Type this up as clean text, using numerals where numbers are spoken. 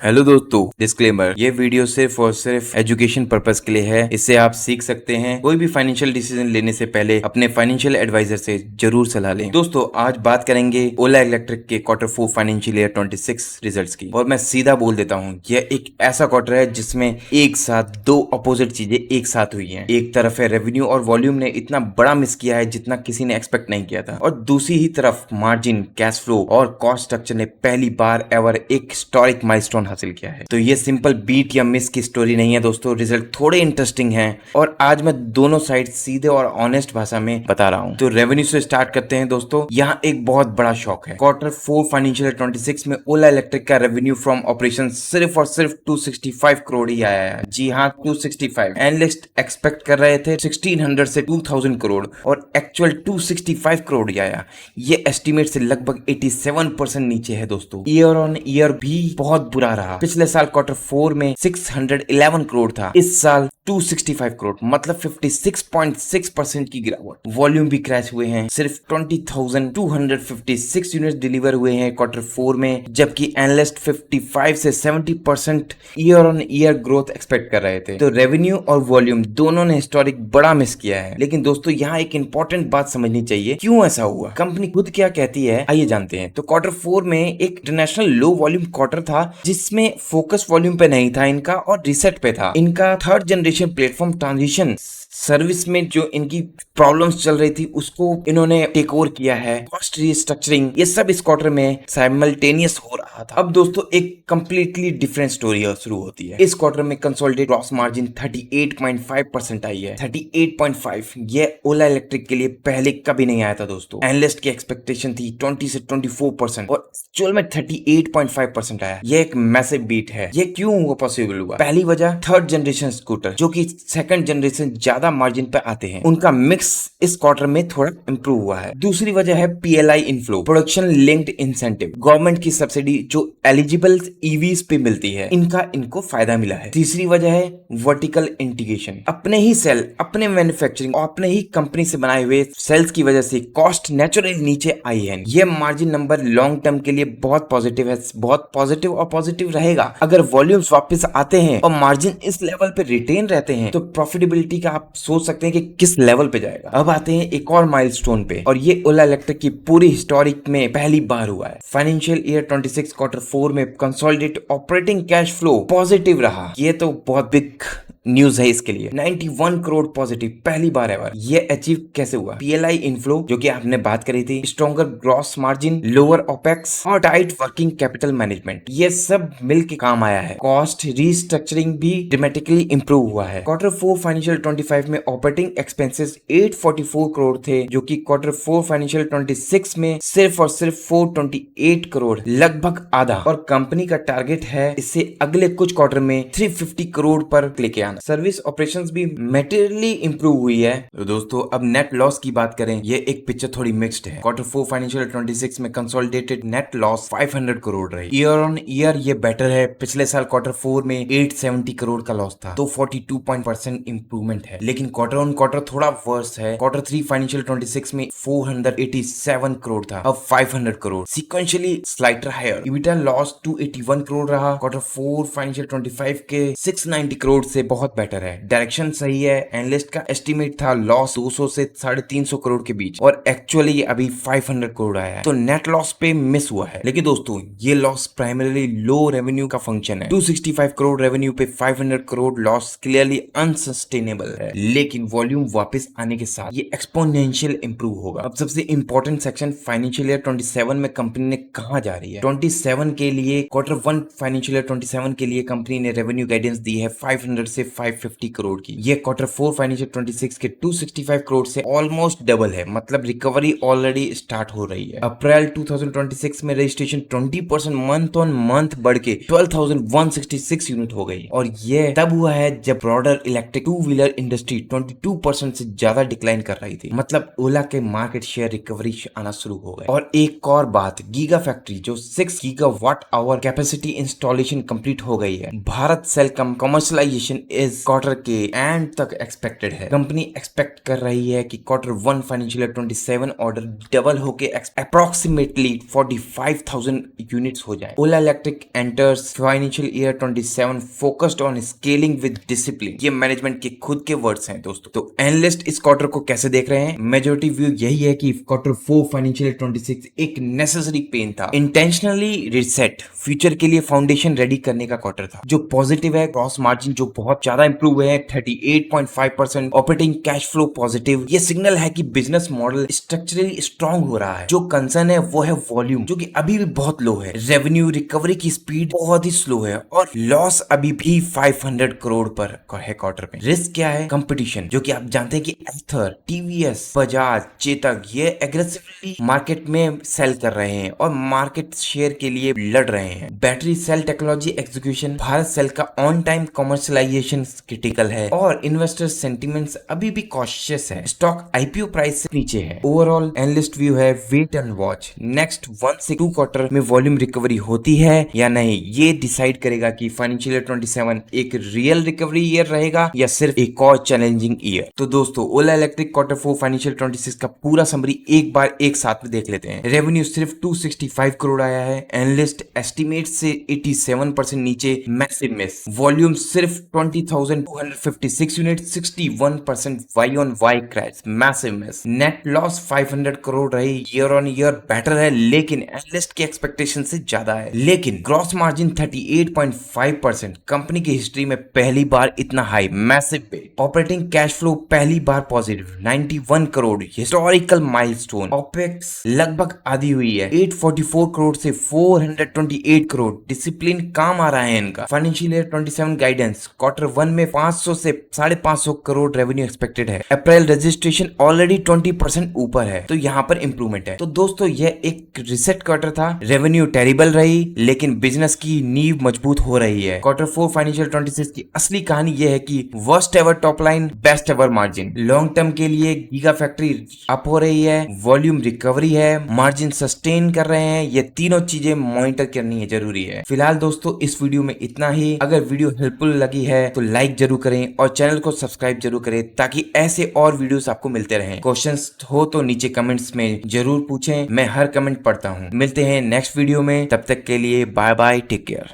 Hello दोस्तों, disclaimer, ये video सिर्फ और सिर्फ एजुकेशन पर्पस के लिए है। इससे आप सीख सकते हैं। कोई भी फाइनेंशियल डिसीजन लेने से पहले अपने फाइनेंशियल एडवाइजर से जरूर सलाह लें। दोस्तों, आज बात करेंगे ओला इलेक्ट्रिक के Q4 फाइनेंशियल ईयर 26 रिजल्ट्स की। और मैं सीधा बोल देता हूँ, यह एक ऐसा क्वार्टर है जिसमें एक साथ दो अपोजिट चीजें एक साथ हुई है। एक तरफ है रेवेन्यू और वॉल्यूम ने इतना बड़ा मिस किया है जितना किसी ने एक्सपेक्ट नहीं किया था, और दूसरी ही तरफ मार्जिन, कैश फ्लो और कॉस्ट स्ट्रक्चर ने पहली बार एवर एक हिस्टोरिक माइलस्टोन हासिल किया है। तो ये सिंपल बीट या मिस की स्टोरी नहीं है दोस्तों, रिजल्ट थोड़े इंटरेस्टिंग हैं और आज मैं दोनों साइड सीधे और ऑनेस्ट भाषा में बता रहा हूं। तो रेवेन्यू से स्टार्ट करते हैं दोस्तों। यहाँ एक बहुत बड़ा शॉक है। Q4 फाइनेंशियल 26 में ओला इलेक्ट्रिक का रेवेन्यू फ्रॉम ऑपरेशन सिर्फ और सिर्फ 265 करोड़ ही आया है। जी हाँ, 265। एनालिस्ट एक्सपेक्ट कर रहे थे 1600 से 2000 करोड़ और एक्चुअल 265 करोड़ ही आया। ये एस्टिमेट से लगभग 87% नीचे है दोस्तों। ईयर ऑन ईयर भी बहुत बुरा रहा। पिछले साल Q4 में 611 करोड़ था, इस साल 265 करोड़, मतलब 56.6% की गिरावट। वॉल्यूम भी क्रैश हुए हैं, सिर्फ 20,256 यूनिट डिलीवर हुए हैं Q4 में, जबकि एनालिस्ट 55 से 70% year on year growth expect कर रहे थे। तो रेवेन्यू और वॉल्यूम दोनों ने हिस्टोरिक बड़ा मिस किया है। लेकिन दोस्तों, यहाँ एक इंपॉर्टेंट बात समझनी चाहिए, क्यों ऐसा हुआ, कंपनी खुद क्या कहती है, आइए जानते हैं। तो Q4 में एक इंटरनेशनल लो वॉल्यूम क्वार्टर था जिसमें फोकस वॉल्यूम पे नहीं था इनका और रीसेट पे था। इनका third generation platform transition service में जो इनकी प्रॉब्लम्स चल रही थी उसको इन्होंने टेक ओवर किया है। कॉस्ट रिस्ट्रक्चरिंग, ये सब इस क्वार्टर में साइमल्टेनियस हो रहा था। अब दोस्तों, एक कंप्लीटली डिफरेंट स्टोरी शुरू होती है। इस क्वार्टर में कंसोलिडेटेड ग्रॉस मार्जिन 38.5% आई है। 38.5 ये ओला इलेक्ट्रिक के लिए पहले कभी नहीं आया था दोस्तों। एनालिस्ट की एक्सपेक्टेशन थी 20 से 24% और एक्चुअल में 38.5% आया। ये एक मैसिव बीट है। ये क्यों हुआ, पॉसिबल हुआ? पहली वजह, थर्ड जनरेशन स्कूटर जो कि सेकंड जनरेशन ज्यादा मार्जिन पे आते हैं, उनका मिक्स इस क्वार्टर में थोड़ा इंप्रूव हुआ है। दूसरी वजह है PLI inflow, production linked incentive, government की सब्सिडी जो एलिजिबल ईवीज पे मिलती है, इनका इनको फायदा मिला है। तीसरी वजह है वर्टिकल इंटीग्रेशन, अपने ही सेल, अपने मैन्युफैक्चरिंग और अपने ही कंपनी से बनाए हुए सेल्स की वजह से कॉस्ट नेचुरली नीचे आई है। ये मार्जिन नंबर लॉन्ग टर्म के लिए बहुत पॉजिटिव है, बहुत पॉजिटिव और पॉजिटिव रहेगा। अगर वॉल्यूम्स वापस आते हैं और मार्जिन इस लेवल पे रिटेन रहते हैं तो प्रॉफिटेबिलिटी का आप सोच सकते हैं कि किस लेवल पे जाएगा। अब आते हैं एक और माइलस्टोन पे, और ये ओला इलेक्ट्रिक की पूरी हिस्टोरिक में पहली बार हुआ है। फाइनेंशियल ईयर 26 Q4 में consolidated operating cash flow positive रहा। ये तो बहुत बिग न्यूज है इसके लिए। 91 करोड़ पॉजिटिव, पहली बार एवर। ये अचीव कैसे हुआ? PLI इनफ्लो जो कि आपने बात करी थी, stronger gross margin, lower opex और टाइट वर्किंग कैपिटल मैनेजमेंट, ये सब मिलके काम आया है। कॉस्ट रीस्ट्रक्चरिंग भी ड्रामेटिकली इंप्रूव हुआ है। Q4 फाइनेंशियल 25 में ऑपरेटिंग एक्सपेंसेस 844 करोड़ थे, जो कि Q4 फाइनेंशियल 26 में सिर्फ और सिर्फ 428 करोड़, लगभग आधा। और कंपनी का टारगेट है इसे अगले कुछ क्वार्टर में 350 करोड़ पर लेके आना। सर्विस ऑपरेशंस भी मटेरियली इंप्रूव हुई है। तो दोस्तों, अब नेट लॉस की बात करें, ये एक पिक्चर थोड़ी मिक्स्ड है। Q4 फाइनेंशियल 26 में कंसोलिडेटेड नेट लॉस 500 करोड़ रही। ईयर ऑन ईयर ये बेटर है। पिछले साल Q4 में 870 करोड़ का लॉस था, तो 42% इंप्रूवमेंट है। लेकिन क्वार्टर ऑन क्वार्टर थोड़ा वर्स है। Q3 फाइनेंशियल 26 में 487 करोड़ था, अब 500 crore, sequentially slightly higher. EBITDA loss 281 crore रहा। Q4 फाइनेंशियल 25 के 690 करोड़ से बहुत बेटर है। डायरेक्शन सही है। एनालिस्ट का एस्टिमेट था लॉस 200 से 350 करोड़ के बीच, और एक्चुअली अभी 500 करोड़ आया है। तो नेट लॉस पे मिस हुआ है। लेकिन दोस्तों, ये लॉस प्राइमरीली लो रेवेन्यू का फंक्शन है। 265 करोड़ रेवेन्यू पे 500 करोड़ लॉस क्लियरली अनसस्टेनेबल है। लेकिन वॉल्यूम वापस आने के साथ ये एक्सपोनेंशियल इंप्रूव होगा। अब सबसे इंपॉर्टेंट सेक्शन, फाइनेंशियल ईयर 27 में कंपनी ने कहां जा रही है। 27 के लिए, Q1 फाइनेंशियल ईयर 27 के लिए कंपनी ने रेवेन्यू गाइडेंस दी है 500 से 550 करोड़ की। ये Q4 फाइनेंशियल 26 के 265 करोड़ से ऑलमोस्ट डबल है, मतलब रिकवरी ऑलरेडी स्टार्ट हो रही है। अप्रैल 2026 में रजिस्ट्रेशन 20% मंथ ऑन मंथ बढ़ के 12,166 यूनिट हो गई, और ये तब हुआ है जब broader electric two wheeler industry 22% से ज्यादा डिक्लाइन कर रही थी। मतलब ओला के मार्केट शेयर रिकवरी आना शुरू हो गए। और एक और बात, गीगा फैक्ट्री जो 6 gigawatt hour capacity installation complete हो गई है। भारत सेल कमर्शियलाइजेशन इस क्वार्टर के एंड तक एक्सपेक्टेड है। कंपनी एक्सपेक्ट कर रही है कि quarter 1 financial year 27 order double होके अप्रोक्सीमेटली 45,000 यूनिट्स हो जाए। Ola electric enters financial year 27 focused on scaling with discipline. ये मैनेजमेंट के खुद के वर्ड्स हैं दोस्तों। तो एनालिस्ट इस क्वार्टर को कैसे देख रहे हैं? मेजॉरिटी व्यू यही है कि क्वार्टर 4 फाइनेंशियल ईयर 26 एक नेसेसरी पेन था, इंटेंशनली रिसेट, फ्यूचर के लिए फाउंडेशन रेडी करने का क्वार्टर था। जो पॉजिटिव है, ग्रॉस मार्जिन जो बहुत ज्यादा इंप्रूव है 38.5%, ऑपरेटिंग कैश फ्लो पॉजिटिव। ये सिग्नल है कि बिजनेस मॉडल स्ट्रक्चरली स्ट्रांग हो रहा है। जो कंसर्न है वो है वॉल्यूम, जो कि अभी भी बहुत लो है। रेवेन्यू रिकवरी की स्पीड बहुत ही स्लो है और लॉस अभी भी 500 करोड़ पर है क्वार्टर में। रिस्क क्या है? कंपटीशन, जो कि आप जानते हैं कि एथर, टीवीएस, बजाज, चेतक ये एग्रेसिवली मार्केट में सेल कर रहे हैं और मार्केट शेयर के लिए लड़ रहे हैं। Battery cell technology execution, Bharat cell का ऑन टाइम कमर्शियलाइजेशन क्रिटिकल है और इन्वेस्टर सेंटिमेंट्स अभी भी कॉशियस है। स्टॉक आईपीओ प्राइस से नीचे है। ओवरऑल एनालिस्ट व्यू है वेट एंड वॉच। नेक्स्ट 1 से 2 क्वार्टर में वॉल्यूम रिकवरी होती है या नहीं, ये डिसाइड करेगा कि फाइनेंशियल ईयर 27 एक रियल रिकवरी ईयर रहेगा या सिर्फ एक और चैलेंजिंग ईयर। तो दोस्तों, ओला इलेक्ट्रिक क्वार्टर 4 फाइनेंशियल 26 का पूरा समरी एक बार एक साथ में देख लेते हैं। रेवेन्यू सिर्फ 265 करोड़ आया है, एनालिस्ट एस्टिमेट से 87% नीचे, मैसिव मिस। वॉल्यूम सिर्फ 20,256 unit, 61% Y on Y crash, massive miss. Net loss 500 crore रही, ईयर ऑन ईयर बेटर है लेकिन एनालिस्ट की एक्सपेक्टेशन से ज्यादा है। लेकिन ग्रॉस मार्जिन 38.5%, कंपनी की हिस्ट्री में पहली बार इतना हाई, मैसिव पे। ऑपरेटिंग कैश फ्लो पहली बार positive 91 crore, historical milestone. Opex लगभग आधी हुई है, 844 करोड़ से 428 करोड़, डिसिप्लिन काम आ रहा है इनका। फाइनेंशियल ईयर 27 गाइडेंस, क्वार्टर 1 में 500 से 550 करोड़ रेवेन्यू एक्सपेक्टेड है। अप्रैल रजिस्ट्रेशन ऑलरेडी 20% ऊपर है, तो यहाँ पर इंप्रूवमेंट है। तो दोस्तों, यह एक रिसेट क्वार्टर था। रेवेन्यू टेरिबल रही लेकिन बिजनेस की नींव मजबूत हो रही है। क्वार्टर 4 फाइनेंशियल 26 की असली कहानी यह है कि worst ever top line, best ever margin. Long term के लिए गीगा फैक्ट्री अप हो रही है, वॉल्यूम रिकवरी है, मार्जिन सस्टेन कर रहे हैं। ये तीनों चीजें मॉनिटर करनी है, जरूरी है। फिलहाल दोस्तों, इस वीडियो में इतना ही। अगर वीडियो हेल्पफुल लगी है तो लाइक जरूर करें और चैनल को सब्सक्राइब जरूर करें ताकि ऐसे और वीडियोस आपको मिलते रहें। क्वेश्चंस हो तो नीचे कमेंट्स में जरूर पूछें, मैं हर कमेंट पढ़ता हूँ। मिलते हैं नेक्स्ट वीडियो में, तब तक के लिए बाय बाय, टेक केयर।